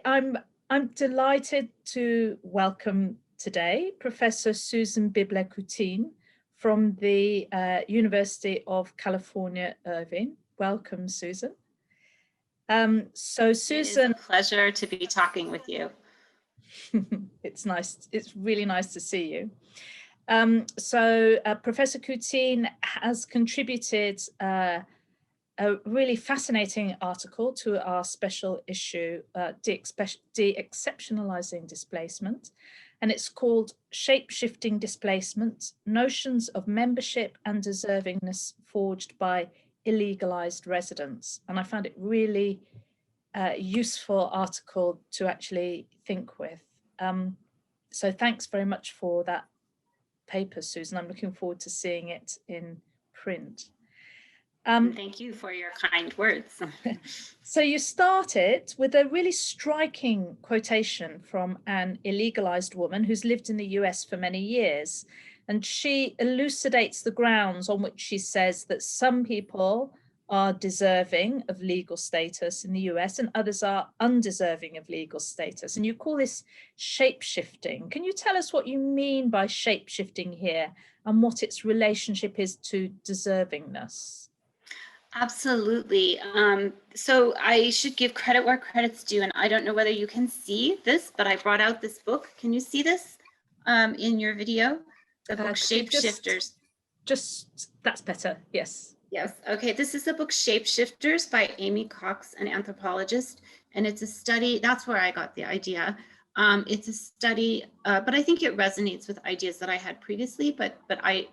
I'm delighted to welcome today Professor Susan Bibler Coutin from the University of California, Irvine. Welcome, Susan. So Susan, it is a pleasure to be talking with you. It's nice. It's really nice to see you. Professor Coutin has contributed a really fascinating article to our special issue, De-exceptionalizing Displacement, and it's called Shapeshifting Displacement, Notions of Membership and Deservingness Forged by Illegalized Residents. And I found it really useful article to actually think with. So thanks very much for that paper, Susan. I'm looking forward to seeing it in print. Thank you for your kind words. So you started with a really striking quotation from an illegalized woman who's lived in the US for many years. And she elucidates the grounds on which she says that some people are deserving of legal status in the US and others are undeserving of legal status. And you call this shape-shifting. Can you tell us what you mean by shape-shifting here and what its relationship is to deservingness? Absolutely. So I should give credit where credit's due, and I don't know whether you can see this, but I brought out this book. Can you see this in your video? The book Shapeshifters. Just that's better. Yes. Yes. Okay. This is the book Shapeshifters by Amy Cox, an anthropologist, and it's a study. That's where I got the idea. It's a study, but I think it resonates with ideas that I had previously, but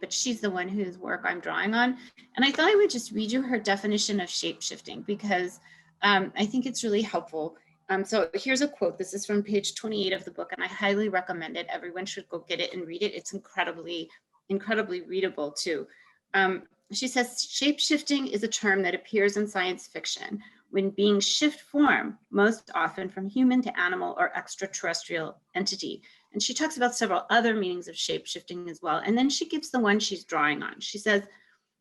she's the one whose work I'm drawing on. And I thought I would just read you her definition of shape-shifting because I think it's really helpful. So here's a quote. This is from page 28 of the book, and I highly recommend it. Everyone should go get it and read it. It's incredibly readable too. She says, shape-shifting is a term that appears in science fiction when beings shift form, most often from human to animal or extraterrestrial entity. And she talks about several other meanings of shape-shifting as well. And then she gives the one she's drawing on. She says,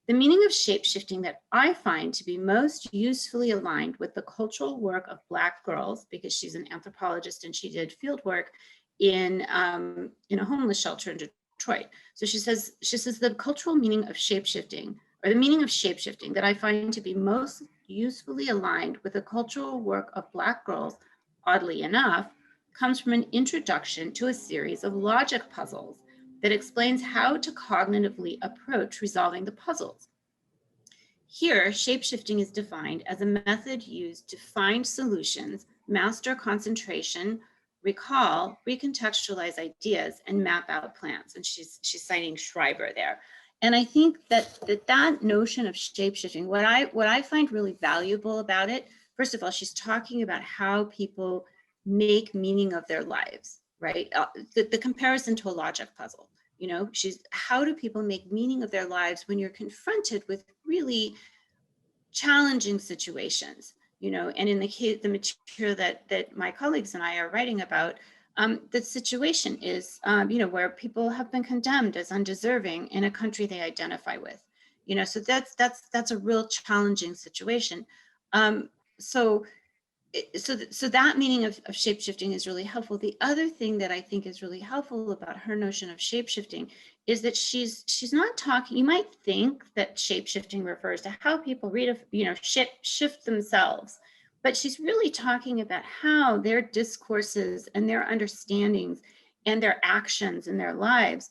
the meaning of shape-shifting that I find to be most usefully aligned with the cultural work of Black girls, because she's an anthropologist and she did field work in a homeless shelter in Detroit. So she says the cultural meaning of shape-shifting, or the meaning of shape-shifting that I find to be most usefully aligned with the cultural work of Black girls, oddly enough, comes from an introduction to a series of logic puzzles that explains how to cognitively approach resolving the puzzles. Here, shape-shifting is defined as a method used to find solutions, master concentration, recall, recontextualize ideas, and map out plans. And she's citing Schreiber there. And I think that notion of shape-shifting, what I find really valuable about it, first of all, she's talking about how people make meaning of their lives, right? The comparison to a logic puzzle, how do people make meaning of their lives when you're confronted with really challenging situations, and in the material that my colleagues and I are writing about, the situation is, where people have been condemned as undeserving in a country they identify with, so that's a real challenging situation. So that meaning of shape-shifting is really helpful. The other thing that I think is really helpful about her notion of shape-shifting is that she's not talking, you might think that shape-shifting refers to how people shift themselves. But she's really talking about how their discourses and their understandings and their actions in their lives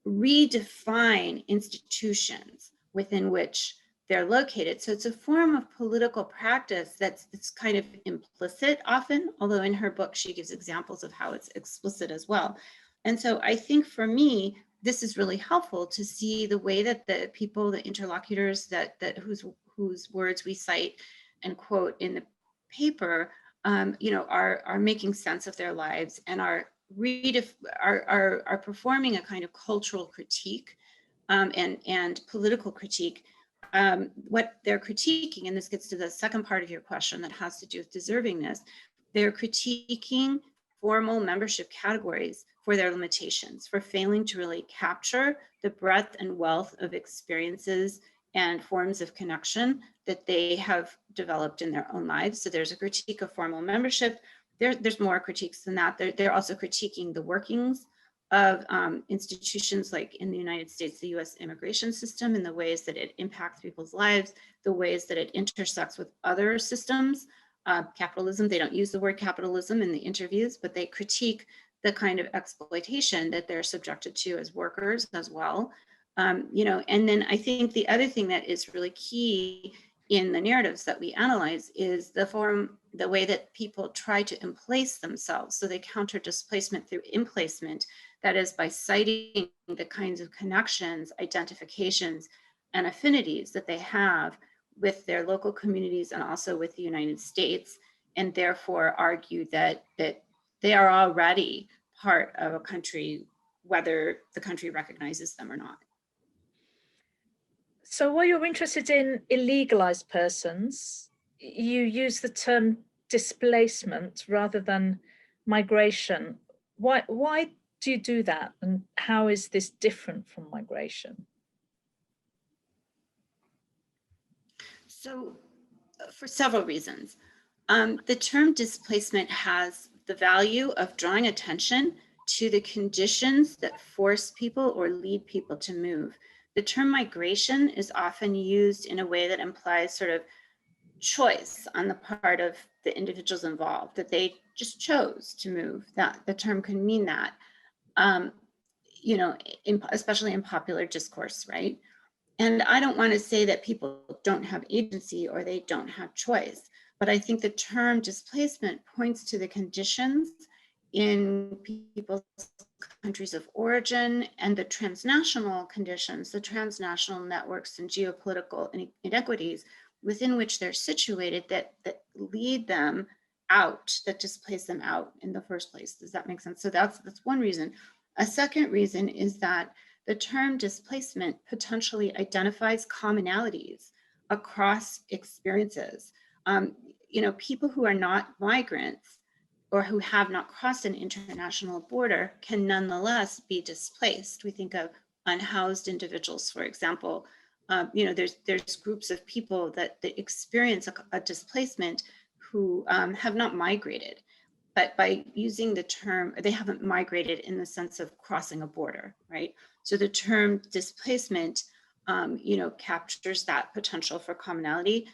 redefine institutions within which they're located. So it's a form of political practice that's kind of implicit often, although in her book, she gives examples of how it's explicit as well. And so I think for me, this is really helpful to see the way that the people, the interlocutors whose words we cite and quote in the paper, are making sense of their lives and are performing a kind of cultural critique and political critique. What they're critiquing, and this gets to the second part of your question that has to do with deservingness, they're critiquing formal membership categories for their limitations, for failing to really capture the breadth and wealth of experiences and forms of connection that they have developed in their own lives. So there's a critique of formal membership. there's more critiques than that. They're also critiquing the workings of institutions like in the United States, the US immigration system, and the ways that it impacts people's lives, the ways that it intersects with other systems. Capitalism, they don't use the word capitalism in the interviews, but they critique the kind of exploitation that they're subjected to as workers as well. You know, and then I think the other thing that is really key in the narratives that we analyze is the way that people try to emplace themselves. So they counter displacement through emplacement, that is by citing the kinds of connections, identifications, and affinities that they have with their local communities and also with the United States, and therefore argue that they are already part of a country, whether the country recognizes them or not. So while you're interested in illegalized persons, you use the term displacement rather than migration. Why do you do that? And how is this different from migration? So for several reasons. The term displacement has the value of drawing attention to the conditions that force people or lead people to move. The term migration is often used in a way that implies sort of choice on the part of the individuals involved, that they just chose to move. That the term can mean that, you know, especially in popular discourse, right? And I don't want to say that people don't have agency or they don't have choice, but I think the term displacement points to the conditions in people's countries of origin and the transnational conditions, the transnational networks and geopolitical inequities within which they're situated that lead them out, that displace them out in the first place. Does that make sense? So that's one reason. A second reason is that the term displacement potentially identifies commonalities across experiences. You know, people who are not migrants or who have not crossed an international border can nonetheless be displaced. We think of unhoused individuals, for example. You know, there's groups of people that experience a displacement who have not migrated. But by using the term, they haven't migrated in the sense of crossing a border, right? So the term displacement, you know, captures that potential for commonality.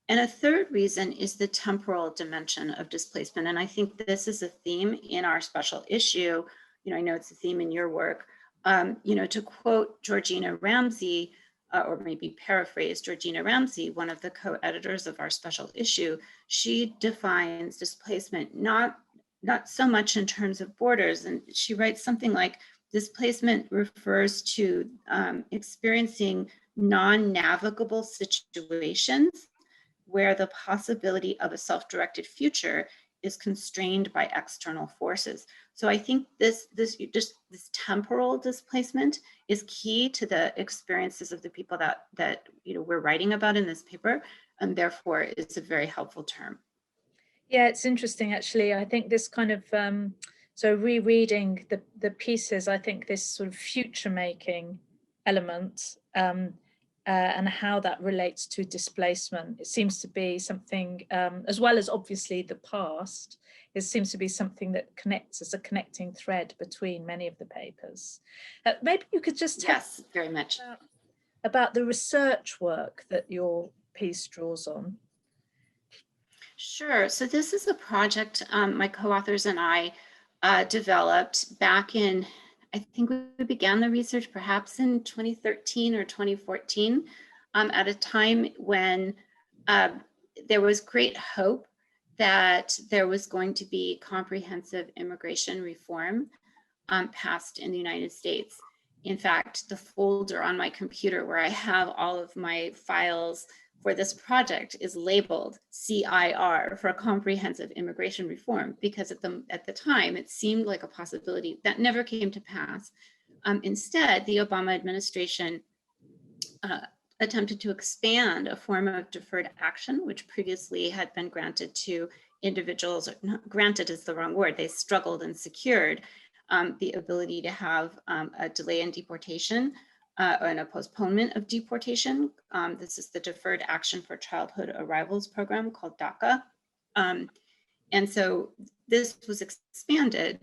And a third reason is the temporal dimension of displacement. And I think this is a theme in our special issue. You know, I know it's a theme in your work. You know, to quote Georgina Ramsey, or maybe paraphrase Georgina Ramsey, one of the co-editors of our special issue, she defines displacement not so much in terms of borders. And she writes something like, displacement refers to experiencing non-navigable situations where the possibility of a self-directed future is constrained by external forces. So I think this temporal displacement is key to the experiences of the people that you know we're writing about in this paper, and therefore it's a very helpful term. Yeah, it's interesting, actually. I think this kind of, so rereading the pieces, I think this sort of future making element and how that relates to displacement, it seems to be something, as well as obviously the past, it seems to be something that connects as a connecting thread between many of the papers. Maybe you could just tell yes, very much about the research work that your piece draws on. Sure. So this is a project my co-authors and I developed back in, I think we began the research perhaps in 2013 or 2014, at a time when there was great hope that there was going to be comprehensive immigration reform passed in the United States. In fact, the folder on my computer where I have all of my files for this project is labeled CIR, for comprehensive immigration reform, because at the time it seemed like a possibility that never came to pass. Instead, the Obama administration attempted to expand a form of deferred action, which previously had been granted to individuals. Not granted is the wrong word, they struggled and secured the ability to have a delay in deportation and a postponement of deportation. This is the Deferred Action for Childhood Arrivals program called DACA. And so this was expanded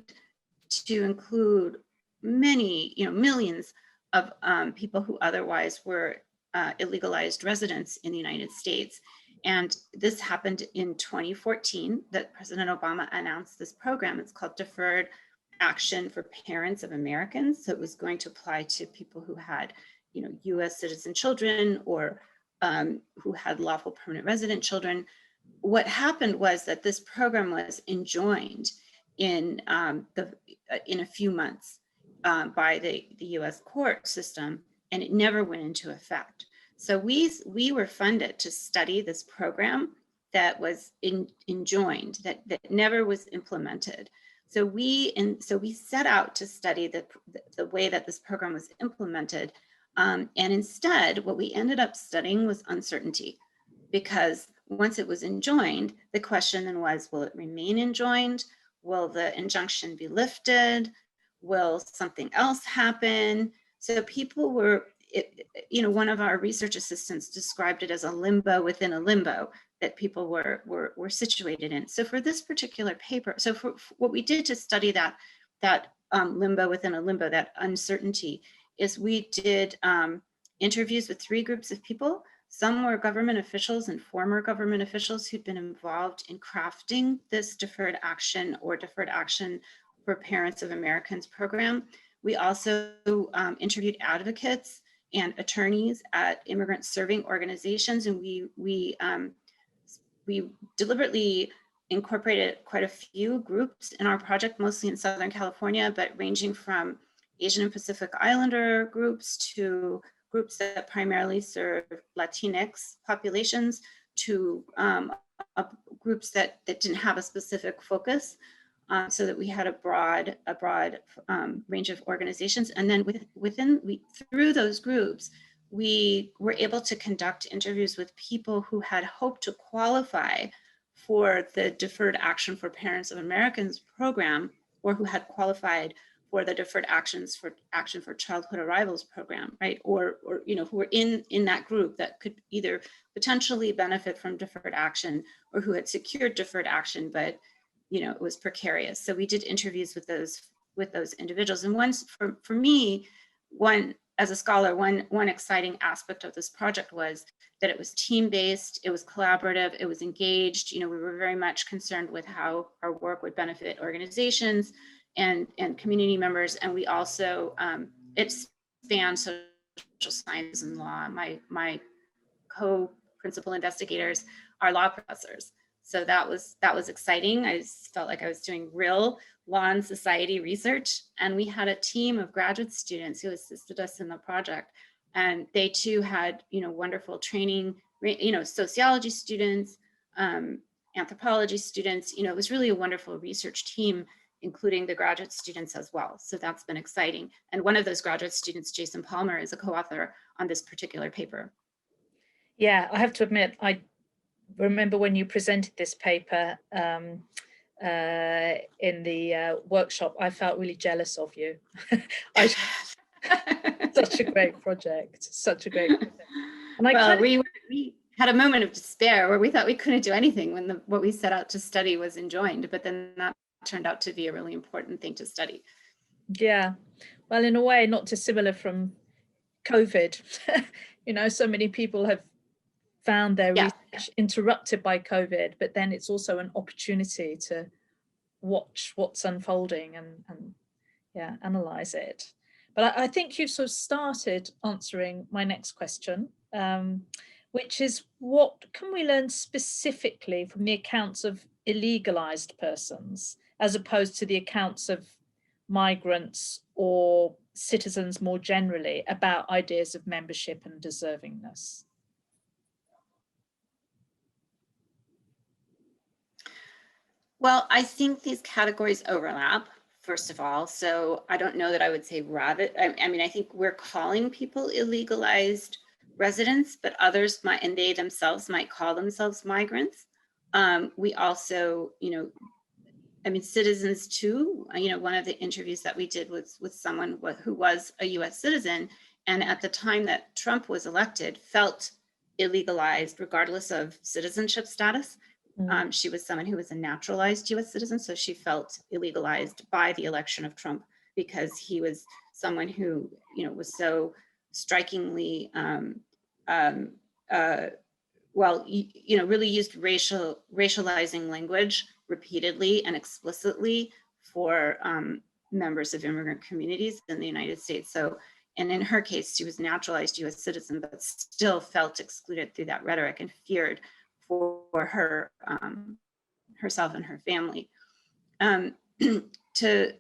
to include many, millions of people who otherwise were illegalized residents in the United States. And this happened in 2014, that President Obama announced this program. It's called Deferred Action for Parents of Americans. So it was going to apply to people who had, US citizen children, or who had lawful permanent resident children. What happened was that this program was enjoined in a few months by the US court system, and it never went into effect. So we were funded to study this program that was enjoined, that never was implemented. So we set out to study the way that this program was implemented, and instead what we ended up studying was uncertainty, because once it was enjoined, the question then was, will it remain enjoined? Will the injunction be lifted? Will something else happen? So people were, one of our research assistants described it as a limbo within a limbo that people were situated in. So for this particular paper, so for what we did to study that limbo within a limbo, that uncertainty, is we did interviews with 3 groups of people. Some were government officials and former government officials who'd been involved in crafting this deferred action or deferred action for parents of Americans program. We also interviewed advocates and attorneys at immigrant serving organizations, and we deliberately incorporated quite a few groups in our project, mostly in Southern California, but ranging from Asian and Pacific Islander groups to groups that primarily serve Latinx populations, to groups that didn't have a specific focus, so that we had a broad range of organizations. And then through those groups, we were able to conduct interviews with people who had hoped to qualify for the Deferred Action for Parents of Americans program, or who had qualified for the Deferred Action for Childhood Arrivals program, right? Or who were in that group that could either potentially benefit from deferred action, or who had secured deferred action, but it was precarious. So we did interviews with those individuals. And once, for me, as a scholar, one exciting aspect of this project was that it was team-based, it was collaborative, it was engaged. We were very much concerned with how our work would benefit organizations and community members. And we also, it spanned social sciences and law. My co-principal investigators are law professors. So that was exciting. I felt like I was doing real law and society research. And we had a team of graduate students who assisted us in the project. And they too had, wonderful training, sociology students, anthropology students. It was really a wonderful research team, including the graduate students as well. So that's been exciting. And one of those graduate students, Jason Palmer, is a co-author on this particular paper. Yeah, I have to admit, I remember when you presented this paper in the workshop, I felt really jealous of you. Such a great project, And we had a moment of despair where we thought we couldn't do anything when what we set out to study was enjoined, but then that turned out to be a really important thing to study. Yeah, well, in a way, not dissimilar from COVID. So many people have found their research interrupted by COVID, but then it's also an opportunity to watch what's unfolding and analyze it. But I think you've sort of started answering my next question, which is, what can we learn specifically from the accounts of illegalized persons as opposed to the accounts of migrants or citizens more generally about ideas of membership and deservingness? Well, I think these categories overlap, first of all. So I don't know that I would say rather, I think we're calling people illegalized residents, but others might, and they themselves might call themselves migrants. We also, citizens too. One of the interviews that we did was with someone who was a US citizen, and at the time that Trump was elected, felt illegalized regardless of citizenship status. She was someone who was a naturalized US citizen, so she felt illegalized by the election of Trump because he was someone who, was so strikingly, really used racializing language repeatedly and explicitly for members of immigrant communities in the United States. So, and in her case, she was a naturalized US citizen, but still felt excluded through that rhetoric and feared for her, herself and her family. To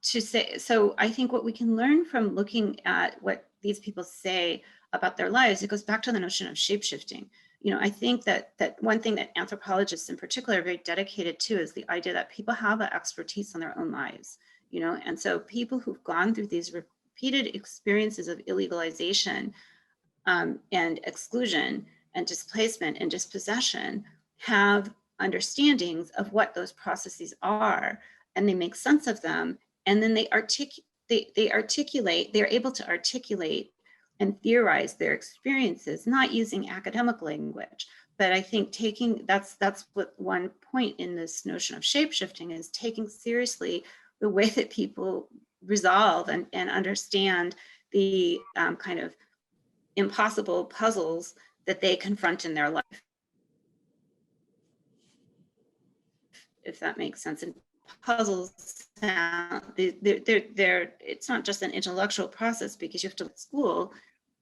say, so I think what we can learn from looking at what these people say about their lives, it goes back to the notion of shapeshifting. I think that one thing that anthropologists in particular are very dedicated to is the idea that people have an expertise in their own lives, and so people who've gone through these repeated experiences of illegalization and exclusion and displacement and dispossession have understandings of what those processes are, and they make sense of them, and then they're able to articulate and theorize their experiences, not using academic language. But I think that's what one point in this notion of shapeshifting is, taking seriously the way that people resolve and understand the kind of impossible puzzles that they confront in their life, if that makes sense. And puzzles, it's not just an intellectual process, because you have to school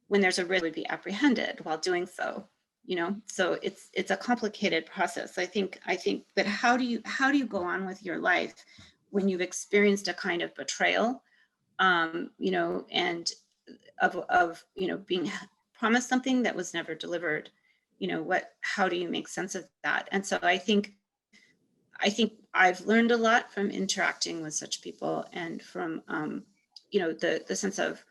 when there's a risk would be apprehended while doing so, so it's a complicated process. I think, but how do you go on with your life when you've experienced a kind of betrayal, and of being promised something that was never delivered? How do you make sense of that? And so I think I've learned a lot from interacting with such people, and from the sense of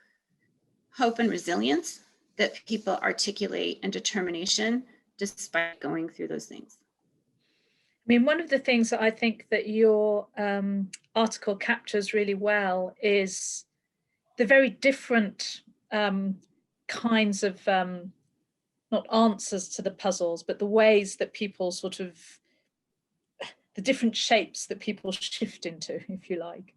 hope and resilience that people articulate, and determination despite going through those things. I mean, one of the things that I think that your article captures really well is the very different kinds of, not answers to the puzzles, but the ways that people the different shapes that people shift into, if you like.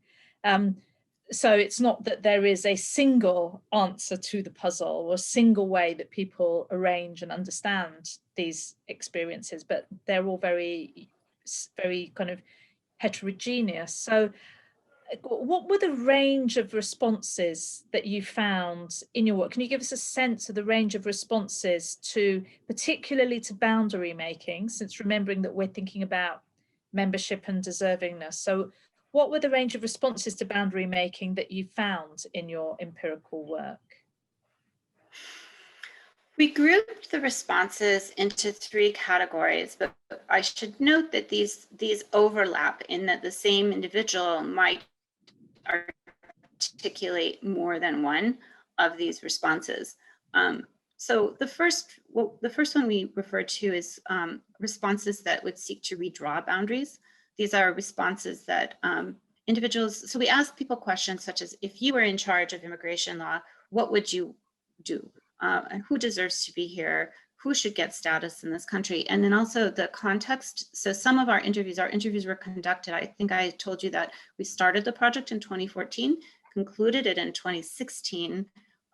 So it's not that there is a single answer to the puzzle or a single way that people arrange and understand these experiences, but they're all very, very kind of heterogeneous. So what were the range of responses that you found in your work? Can you give us a sense of the range of responses particularly to boundary making, since remembering that we're thinking about membership and deservingness? So what were the range of responses to boundary making that you found in your empirical work? We grouped the responses into 3 categories, but I should note that these overlap in that the same individual might articulate more than one of these responses. So the first one we refer to is responses that would seek to redraw boundaries. These are responses that individuals, so we ask people questions such as, if you were in charge of immigration law, what would you do? And who deserves to be here? Who should get status in this country? And then also the context. So some of our interviews were conducted, I think I told you that we started the project in 2014, concluded it in 2016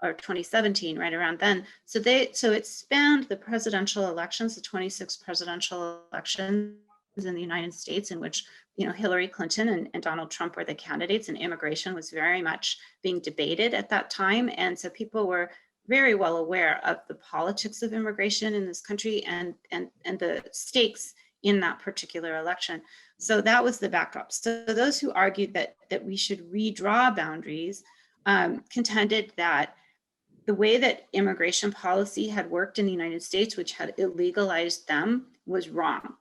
or 2017, right around then. So it spanned the presidential elections, the 26 presidential elections in the United States, in which Hillary Clinton and Donald Trump were the candidates, and immigration was very much being debated at that time. And so people were very well aware of the politics of immigration in this country and the stakes in that particular election. So that was the backdrop. So those who argued that we should redraw boundaries contended that the way that immigration policy had worked in the United States, which had illegalized them, was wrong.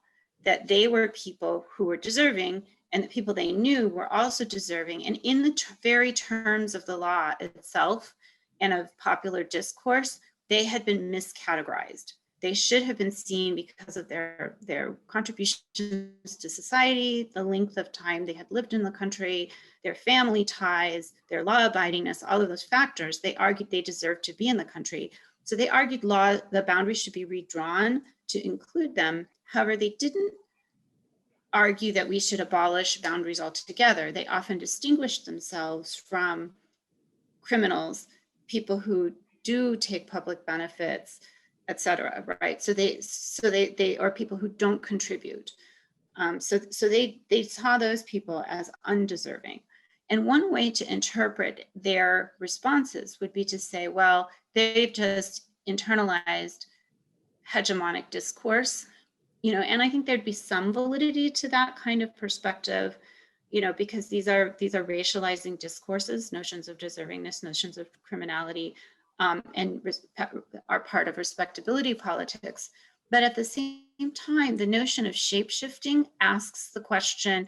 That they were people who were deserving, and the people they knew were also deserving. And in the very terms of the law itself and of popular discourse, they had been miscategorized. They should have been seen because of their contributions to society, the length of time they had lived in the country, their family ties, their law abidingness, all of those factors. They argued they deserved to be in the country. So they argued the boundaries should be redrawn to include them. However, they didn't argue that we should abolish boundaries altogether. They often distinguish themselves from criminals, people who do take public benefits, et cetera, right? So they or people who don't contribute. So they saw those people as undeserving. And one way to interpret their responses would be to say, well, they've just internalized hegemonic discourse, you know, and I think there'd be some validity to that kind of perspective, you know, because these are racializing discourses, notions of deservingness, notions of criminality, and are part of respectability politics. But at the same time, the notion of shapeshifting asks the question,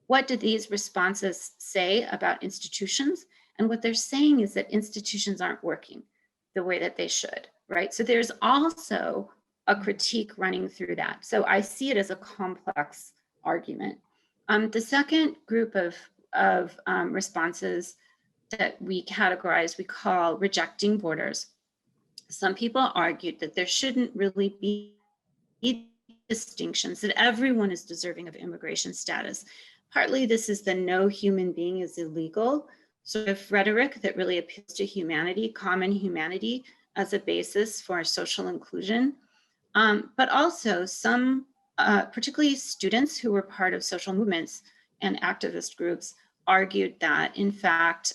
what do these responses say about institutions? And what they're saying is that institutions aren't working the way that they should, right? So there's also a critique running through that. So I see it as a complex argument. The second group of responses that we categorize, we call rejecting borders. Some people argued that there shouldn't really be distinctions, that everyone is deserving of immigration status. Partly this is the no human being is illegal sort of rhetoric that really appeals to humanity, common humanity, as a basis for social inclusion. But also some, particularly students who were part of social movements and activist groups, argued that, in fact,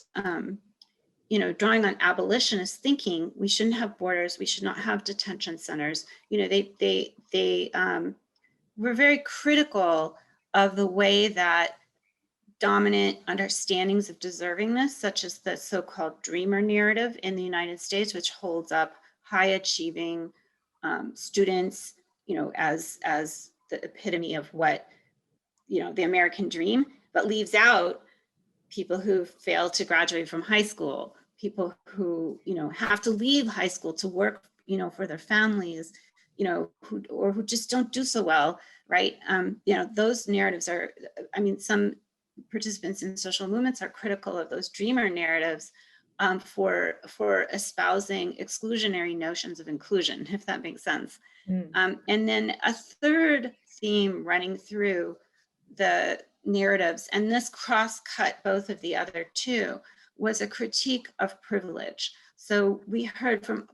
you know, drawing on abolitionist thinking, we shouldn't have borders, we should not have detention centers. You know, they were very critical of the way that dominant understandings of deservingness, such as the so-called dreamer narrative in the United States, which holds up high achieving students, you know, as the epitome of what, you know, the American dream, but leaves out people who fail to graduate from high school, people who, you know, have to leave high school to work, you know, for their families, you know, who just don't do so well, right? You know, those narratives are, I mean, some participants in social movements are critical of those dreamer narratives for espousing exclusionary notions of inclusion, if that makes sense. And then a third theme running through the narratives, and this cross-cut both of the other two, was a critique of privilege. So we heard from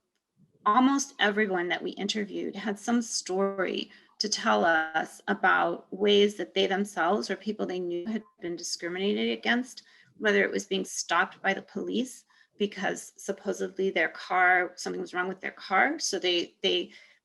almost everyone that we interviewed had some story to tell us about ways that they themselves or people they knew had been discriminated against, whether it was being stopped by the police because supposedly their car, something was wrong with their car. So they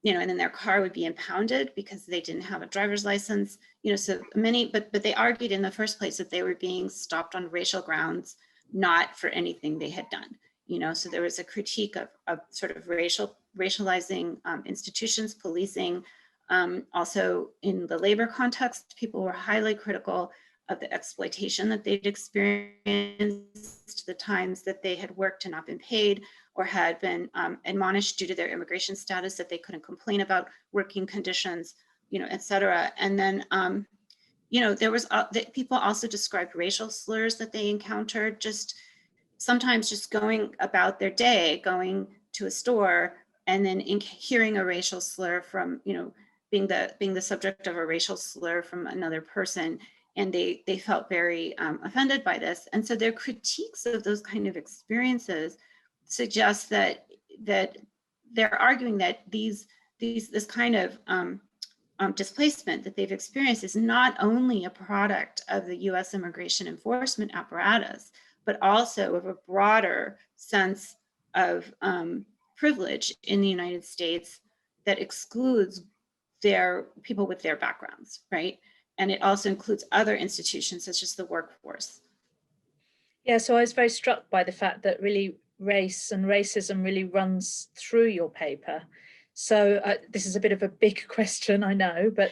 you know, and then their car would be impounded because they didn't have a driver's license, you know, so many, but they argued in the first place that they were being stopped on racial grounds, not for anything they had done, you know, so there was a critique of sort of racializing institutions, policing. Also in the labor context, people were highly critical of the exploitation that they'd experienced, the times that they had worked and not been paid, or had been admonished due to their immigration status that they couldn't complain about working conditions, you know, et cetera. And then, you know, there was, people also described racial slurs that they encountered, just sometimes just going about their day, going to a store, and then hearing a racial slur from, you know, being the subject of a racial slur from another person. And they felt very offended by this. And so their critiques of those kind of experiences suggest that they're arguing that this kind of displacement that they've experienced is not only a product of the US immigration enforcement apparatus, but also of a broader sense of privilege in the United States that excludes their people with their backgrounds, right? And it also includes other institutions such as the workforce. Yeah, so I was very struck by the fact that really race and racism really runs through your paper. So this is a bit of a big question, I know, but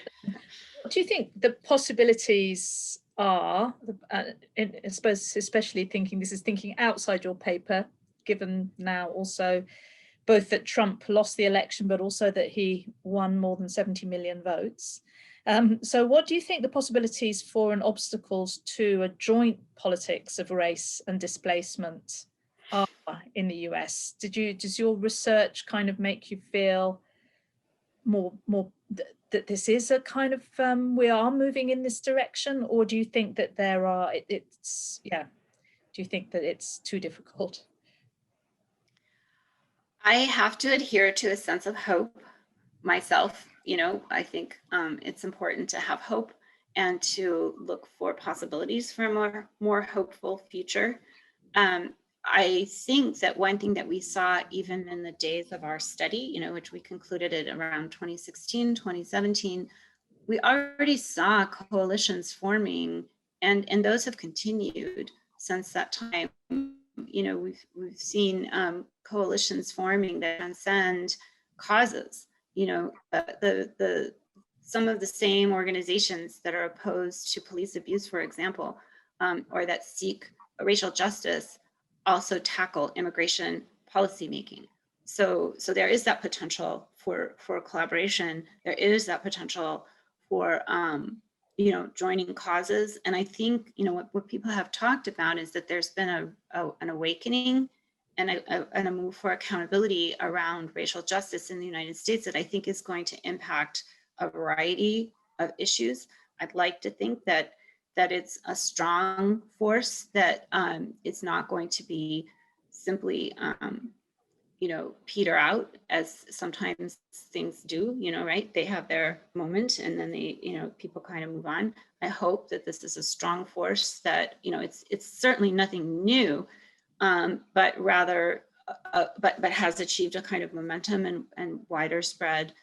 what do you think the possibilities are? I suppose, especially thinking outside your paper, given now also both that Trump lost the election, but also that he won more than 70 million votes. So what do you think the possibilities for and obstacles to a joint politics of race and displacement are in the US? Does your research kind of make you feel more that this is a kind of, we are moving in this direction, or do you think that there are, do you think that it's too difficult? I have to adhere to a sense of hope myself. I think it's important to have hope and to look for possibilities for a more hopeful future. I think that one thing that we saw even in the days of our study, which we concluded at around 2016, 2017, we already saw coalitions forming, and those have continued since that time. We've seen coalitions forming that transcend causes. Some of the same organizations that are opposed to police abuse, for example, or that seek racial justice, also tackle immigration policymaking. So there is that potential for collaboration. There is that potential for joining causes. And I think what people have talked about is that there's been an awakening and a move for accountability around racial justice in the United States that I think is going to impact a variety of issues. I'd like to think that it's a strong force, that it's not going to be simply peter out, as sometimes things do, right? They have their moment and then people kind of move on. I hope that this is a strong force, that, it's certainly nothing new, but rather, but has achieved a kind of momentum and wider spread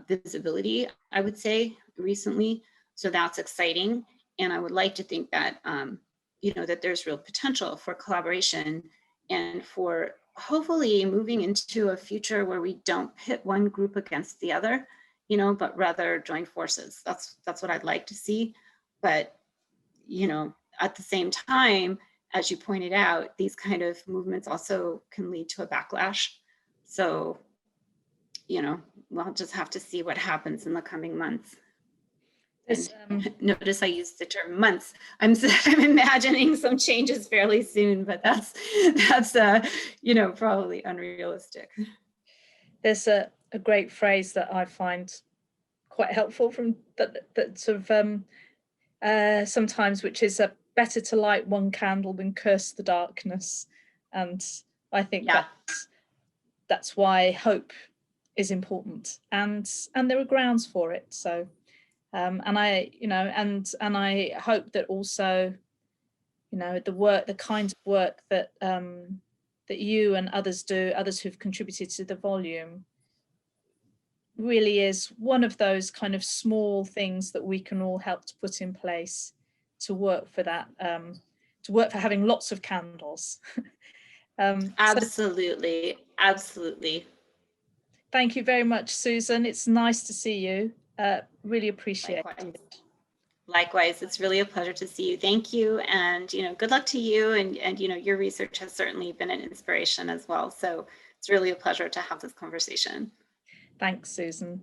visibility, I would say, recently. So that's exciting. And I would like to think that, that there's real potential for collaboration and for hopefully moving into a future where we don't pit one group against the other, but rather join forces. That's what I'd like to see. But, at the same time, as you pointed out, these kind of movements also can lead to a backlash. So, we'll just have to see what happens in the coming months. Notice I used the term months. I'm imagining some changes fairly soon, but that's probably unrealistic. There's a great phrase that I find quite helpful from that sort of sometimes, which is better to light one candle than curse the darkness. And I think that's why hope is important, and there are grounds for it. So and I and I hope that also the kind of work that that you and others do, others who've contributed to the volume, really is one of those kind of small things that we can all help to put in place to work for that, to work for having lots of candles. Absolutely. Absolutely. Thank you very much, Susan. It's nice to see you. Really appreciate it. Likewise, it's really a pleasure to see you. Thank you. And, good luck to you. And your research has certainly been an inspiration as well. So it's really a pleasure to have this conversation. Thanks, Susan.